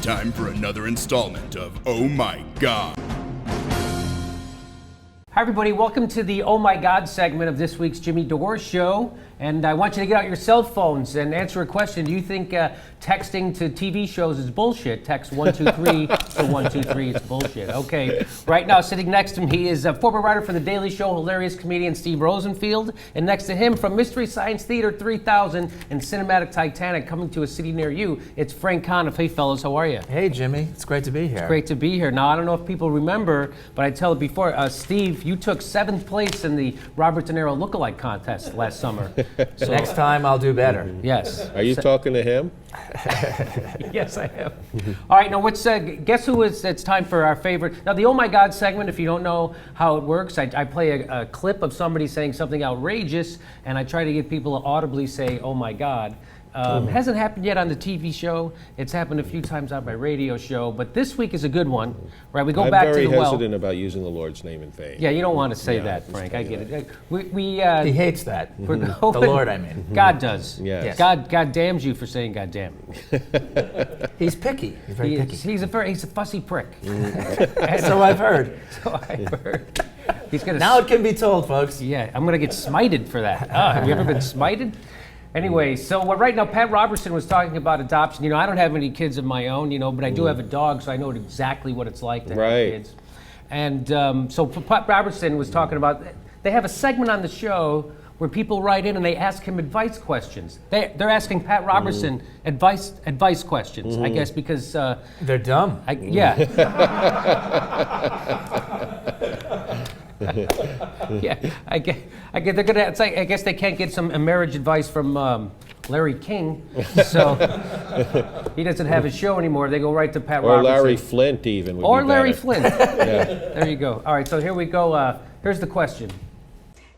time for another installment of Oh My God. Hi everybody, welcome to the Oh My God segment of this week's Jimmy Dore show. And I want you to get out your cell phones and answer a question. Do you think texting to TV shows is bullshit? Text 123 to 123, it's bullshit. Okay, right now sitting next to me is a former writer for The Daily Show, hilarious comedian Steve Rosenfield. And next to him from Mystery Science Theater 3000 and Cinematic Titanic coming to a city near you, it's Frank Conniff. Hey fellas, how are you? Hey Jimmy, it's great to be here. It's great to be here. Now I don't know if people remember, but I tell it before, Steve, you took 7th place in the Robertson lookalike contest last summer. So next time I'll do better. Yes. Are you talking to him? Yes, I am. All right, now guess who is, it's time for our favorite. Now the Oh My God segment, if you don't know how it works, I play a clip of somebody saying something outrageous, and I try to get people to audibly say, oh my God. It hasn't happened yet on the TV show. It's happened a few times on my radio show, but this week is a good one. Right, we go back to the well. I'm very hesitant about using the Lord's name in vain. Yeah, you don't want to say that, Frank. I get it. He hates that. The Lord, I mean. God does. Yes. God damns you for saying God damn. He's picky. He's very picky. He's a fussy prick. So I've heard. He's gonna. Now it can be told, folks. Yeah, I'm gonna get smited for that. Have you ever been smited? Anyway, so right now, Pat Robertson was talking about adoption. You know, I don't have any kids of my own, you know, but I do have a dog, so I know exactly what it's like to have kids. And so Pat Robertson was talking about, they have a segment on the show where people write in and they ask him advice questions. They're asking Pat Robertson advice questions, I guess, because... they're dumb. Yeah. Yeah, I guess they can't get some marriage advice from Larry King, so he doesn't have his show anymore. They go right to Pat Robertson. Or Larry Flint even. Or Larry Flint. Yeah. There you go. All right, so here we go. Here's the question.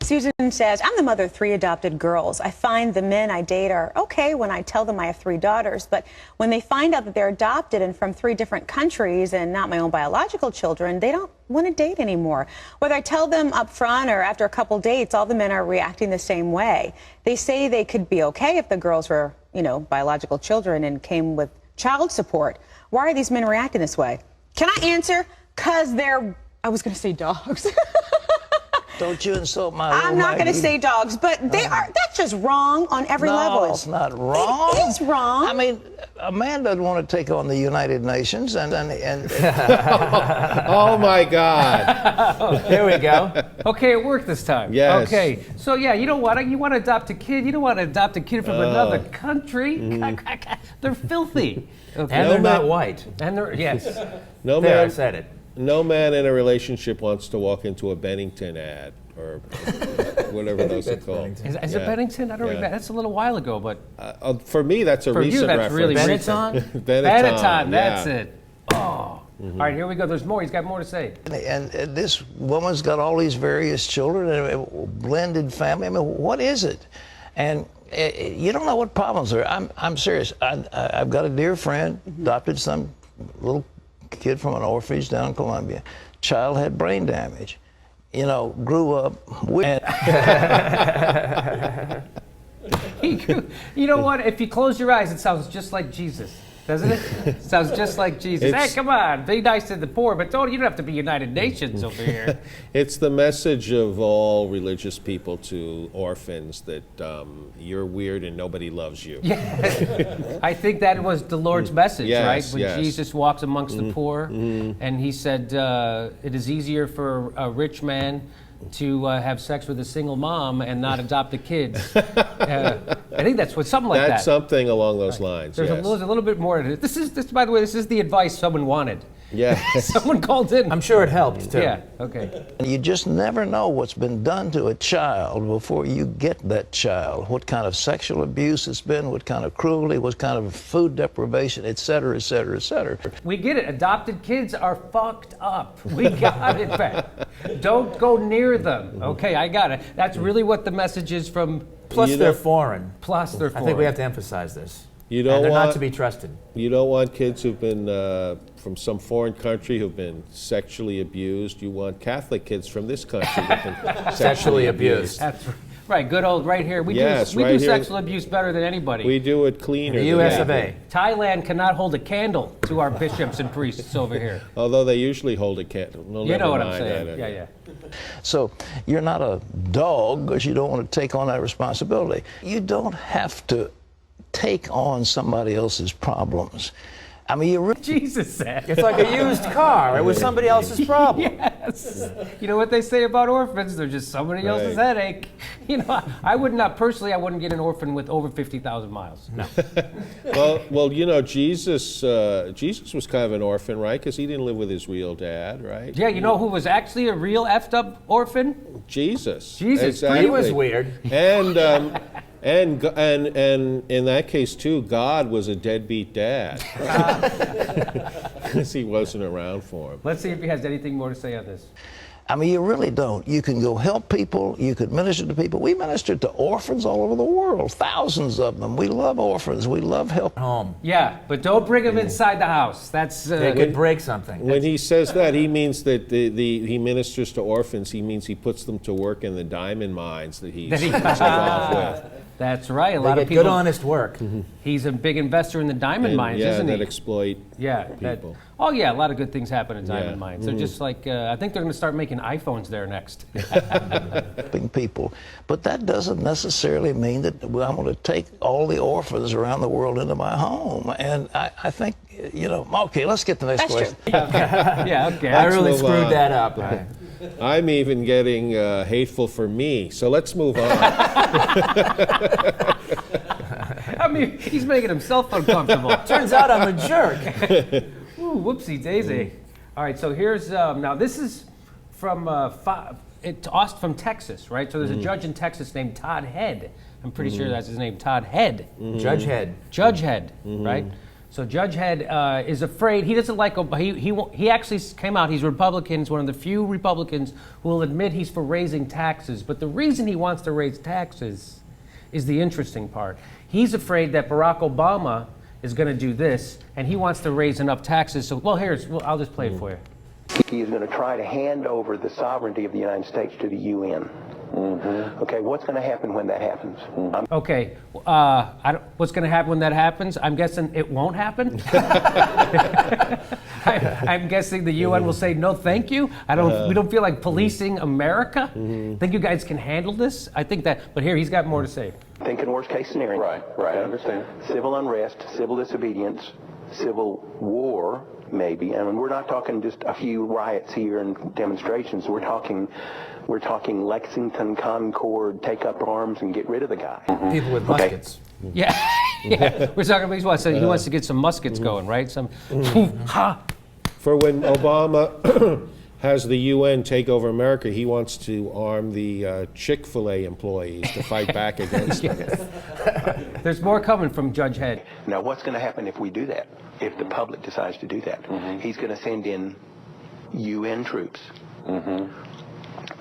Susan says, I'm the mother of 3 adopted girls. I find the men I date are okay when I tell them I have 3 daughters, but when they find out that they're adopted and from 3 different countries and not my own biological children, they don't want to date anymore. Whether I tell them up front or after a couple dates, all the men are reacting the same way. They say they could be okay if the girls were, you know, biological children and came with child support. Why are these men reacting this way? Can I answer? 'Cause I was going to say dogs. Don't you insult my little I'm not going to Maggie. say dogs, but that's just wrong on every level. No, it's not wrong. It is wrong. I mean, a man doesn't want to take on the United Nations and Oh my God. Here we go. Okay, it worked this time. Yes. Okay, so yeah, you know what? You want to adopt a kid. You don't want to adopt a kid from another country. They're filthy. Okay. And they're not white. And they're, yes. No There, I man. said it. No man in a relationship wants to walk into a Bennington ad or whatever those are called. Is it Bennington? I don't remember. That's a little while ago, but For me, that's a for recent you, that's reference. really Benetton? recent. Benetton, That's yeah. it. Oh. All right, here we go. There's more. He's got more to say. and this woman's got all these various children and a blended family. I mean, what is it? And you don't know what problems are. I'm serious. I've got a dear friend, adopted some little kid from an orphanage down in Colombia. Child had brain damage. You know, grew up with... You know what? If you close your eyes, it sounds just like Jesus, doesn't it? It sounds just like Jesus. Hey, come on, be nice to the poor, but you don't have to be United Nations over here. It's the message of all religious people to orphans that you're weird and nobody loves you. Yeah. I think that was the Lord's message, Yes, right? When yes. Jesus walks amongst the poor, and he said, it is easier for a rich man to have sex with a single mom and not adopt the kids. I think that's something like that. That's something along those lines. There's yes. a little bit more to it. This, by the way, this is the advice someone wanted. Yeah. Someone called in. I'm sure it helped, too. Yeah, okay. You just never know what's been done to a child before you get that child. What kind of sexual abuse it's been, what kind of cruelty, what kind of food deprivation, et cetera, et cetera, et cetera. We get it. Adopted kids are fucked up. We got it back. Don't go near them. Okay, I got it. That's really what the message is from... Plus they're foreign. Plus they're foreign. I think we have to emphasize this. You don't and they're want, not to be trusted. You don't want kids who've been from some foreign country who've been sexually abused. You want Catholic kids from this country who've been sexually abused. That's Right, good old right here. We Yes, do right here. sexual abuse better than anybody. We do it cleaner. The than US they of do. A. Thailand cannot hold a candle to our bishops and priests over here. Although they usually hold a candle. No, You never know what I'm mind saying? that. Yeah. So you're not a dog because you don't want to take on that responsibility. You don't have to take on somebody else's problems. I mean, you really. Jesus said. It's like a used car. It was somebody else's problem. Yes. You know what they say about orphans? They're just somebody else's Right. headache. You know, I would not, personally, I wouldn't get an orphan with over 50,000 miles. No. Well, you know, Jesus was kind of an orphan, right? Because he didn't live with his real dad, right? Yeah, you know who was actually a real effed up orphan? Jesus. Jesus. Exactly. He was weird. And in that case too, God was a deadbeat dad because he wasn't around for him. Let's see if he has anything more to say on this. I mean, you really don't. You can go help people. You could minister to people. We ministered to orphans all over the world, thousands of them. We love orphans. We love help. Home. Yeah, but don't bring him inside the house. That's They could break something. When he says that, he means that he ministers to orphans. He means he puts them to work in the diamond mines that he's involved with. That's right. A They lot get of people. good, honest work. He's a big investor in the diamond mines, yeah, isn't he? that exploit Yeah. people. Oh yeah, a lot of good things happen in diamond Yeah. mines. They're just like I think they're going to start making iPhones there next. Helping people. But that doesn't necessarily mean that I'm going to take all the orphans around the world into my home. And I think, you know, okay, let's get to the next That's question. Yeah. Okay. I really move screwed on. that up. I'm even getting hateful for me. So let's move on. I mean, he's making himself uncomfortable. Turns out I'm a jerk. Ooh, whoopsie daisy. All right, so here's now this is from from Texas, right? So there's a judge in Texas named Todd Head. I'm pretty sure that's his name, Todd Head. Judge Head. Judge Head, right? So Judge Head is afraid. He doesn't like. He actually came out. He's Republican. He's one of the few Republicans who will admit he's for raising taxes. But the reason he wants to raise taxes is the interesting part. He's afraid that Barack Obama is going to do this, and he wants to raise enough taxes. So, I'll just play it for you. He is going to try to hand over the sovereignty of the United States to the UN. Okay, what's going to happen when that happens? Okay, what's going to happen when that happens? I'm guessing it won't happen. I'm guessing the UN will say no, thank you. We don't feel like policing America. Think you guys can handle this? I think that. But here, he's got more to say. Thinking worst case scenario. Right, I understand. Civil unrest, civil disobedience, civil war, maybe. And we're not talking just a few riots here and demonstrations. We're talking Lexington, Concord, take up arms and get rid of the guy. People with muskets. Yeah, yeah. We're talking about he wants to get some muskets going, right? Some ha. For when Obama has the UN take over America, he wants to arm the Chick-fil-A employees to fight back against them. There's more coming from Judge Head. Now, what's going to happen if we do that? If the public decides to do that? He's going to send in UN troops.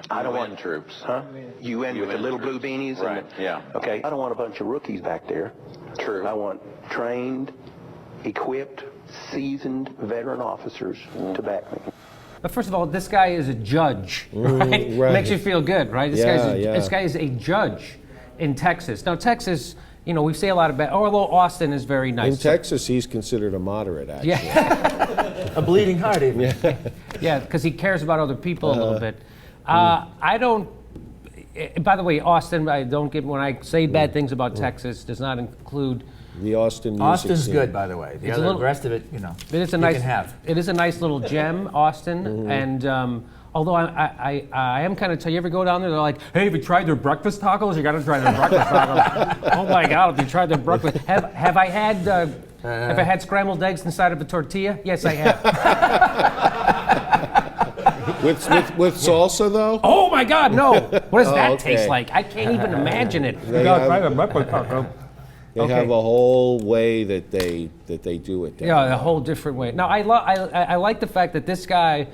I don't want troops. Huh? UN with the little blue beanies. Right, and yeah. Okay. I don't want a bunch of rookies back there. True. I want trained, equipped, seasoned veteran officers to back me. But first of all, this guy is a judge, right? right. Makes you feel good, right? This guy is a judge in Texas. Now, Texas, you know, we say a lot about, although Austin is very nice. In Texas, he's considered a moderate, actually. Yeah. A bleeding heart, even. Yeah, because he cares about other people a little bit. I don't. By the way, Austin, when I say bad things about Texas, does not include. The Austin music Austin's scene. good, by the way. The rest of it, you know, It is a you nice. can have. It is a nice little gem, Austin, and. Although I am kind of. You ever go down there? They're like, "Hey, have you tried their breakfast tacos? You got to try their breakfast tacos." Oh my God! Have you tried their breakfast? Have I had scrambled eggs inside of a tortilla? Yes, I have. With salsa, though? Oh my God! No. What does that okay. taste like? I can't even imagine it. They Okay. have a whole way that they do it. Yeah, a whole different way. Now I like the fact that this guy.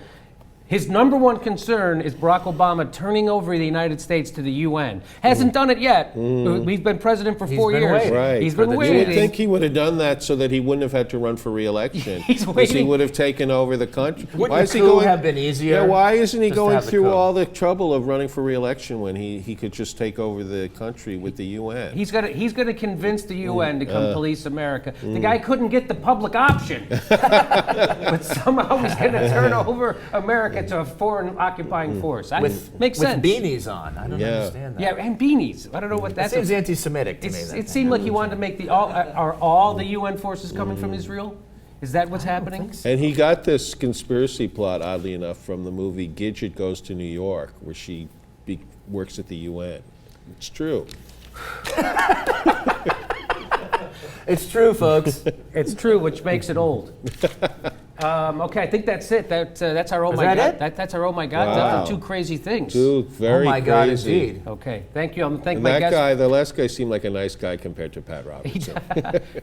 His number one concern is Barack Obama turning over the United States to the UN. Hasn't done it yet. He's been president for 4 years. waiting. Right. He's been You waiting. would think he would have done that so that he wouldn't have had to run for re-election. He's Because he waiting. would have taken over the country. Wouldn't the coup have been easier? Yeah, why isn't he just to going have the through coup? all the trouble of running for re-election when he could just take over the country with the UN? He's gonna convince the UN to come police America. The guy couldn't get the public option, but somehow he's gonna turn over America to a foreign occupying force. Makes sense. With beanies on. I don't understand that. Yeah, and beanies. I don't know what That that's. seems anti-Semitic to me. It seemed like he wanted to make are all the UN forces coming from Israel? Is that what's happening? And he got this conspiracy plot, oddly enough, from the movie Gidget Goes to New York, where she works at the UN. It's true. It's true, folks. It's true, which makes it old. Okay, I think that's it. That's our oh Is my that god. it? That's our oh my god. Wow. Those are two crazy things. Dude, very Oh my God, crazy. indeed. Okay, thank you. I'm thank And my that guest. guy, the last guy, seemed like a nice guy compared to Pat Robertson.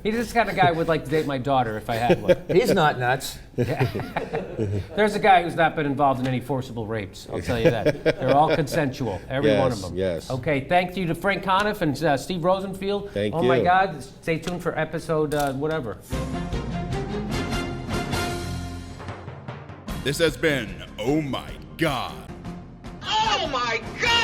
He's just kind of guy who would like to date my daughter if I had one. He's not nuts. There's a guy who's not been involved in any forcible rapes. I'll tell you that. They're all consensual, every one of Yes, them. yes. Okay, thank you to Frank Conniff and Steve Rosenfield. Thank Oh my you. God, stay tuned for episode whatever. This has been Oh My God. Oh my God!